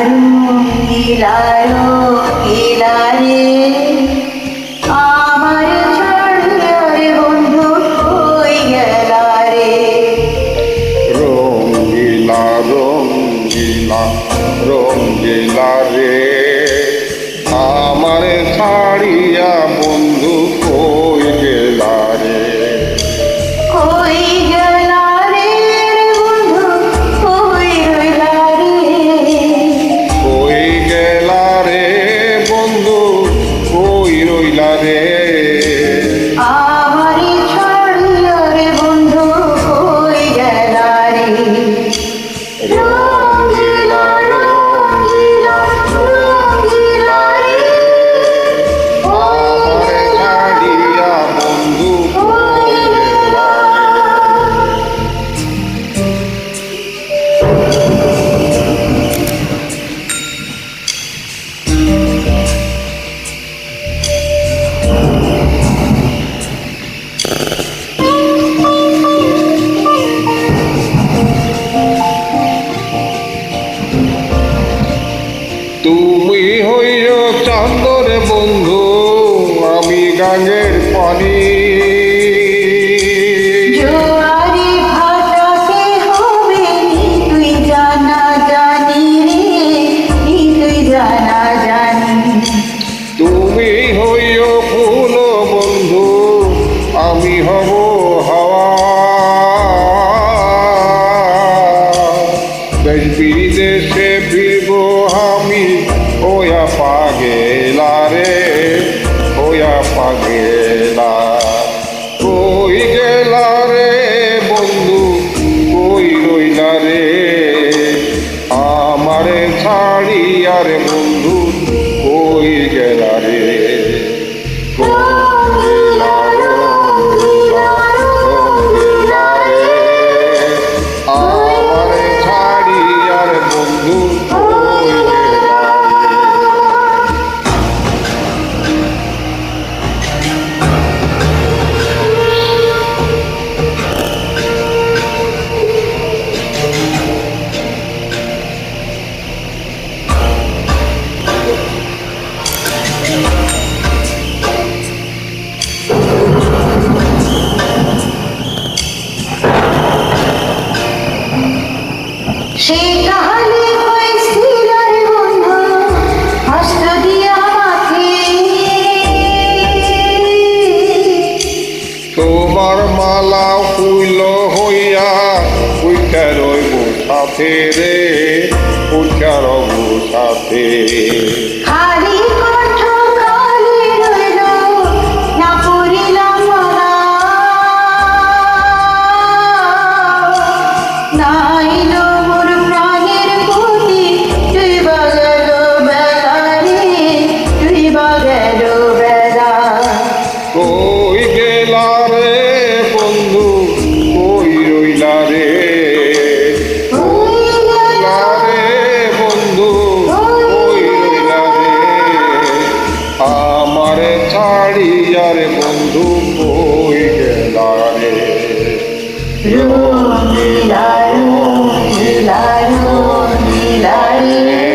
রঙিলা রে আমার ছাড়িয়া রে বন্ধু কই গেলা রে। রঙিলা রঙিলা রঙিলা রে আমার ছাড়িয়া বন্ধু কই গেলা রে। কই গেলা রে বন্ধু কই রইলা রে। কই গেলা রে বন্ধু কই রইলা রে। আমার ছাড়িয়া রে বন্ধু কই গেলা রে। রঙিলা রঙিলা রঙিলা রে আমার ছাড়িয়া বন্ধু কই গেলা তুমি হইও চান্দর বন্ধু আমি গাঙ্গের পানি। জোয়ারে ভাটাতে হবে নি তুই জানা জানি রে নি তুই জানা জানি। তুমি হইও ফুল বন্ধু আমি হব হাওয়া। দেশ বিদেশে ফিরব আমি ওয়া পাগেলা রে ওয়া পাগেলা। কই গেলা রে বন্ধু কই রইলা রে আমারে ছাড়িয়া রে বন্ধু কই গেলা রে। রঙিলা রঙিলা রঙিলা রে আমারে ছাড়িয়া রে বন্ধু কই গেলা সে কাহালি কইছিল রে বন্ধু হস্ত দিয়া মাথে। তোমার মালা ফুল হইয়া উইটা রইব সাথে রে উইটা রব সাথে। খালি কণ্ঠ খালি রইল না পড়িলাম মালা। নাইল মোর প্রাণের গতি তুই বা গেল বেলা রে তুই বা গেল বেলা। কই গেলা রে বন্ধু কই রইলা রে। কই গেলা রে বন্ধু কই রইলা রে আমারে ছাড়িয়া রে বন্ধু কই গেলা রে। রঙিলা রঙিলা রঙিলা রে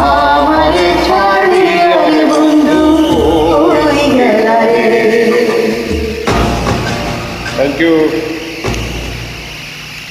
আমার ছাড়িয়া রে বন্ধু কই গেলা রে। Thank you.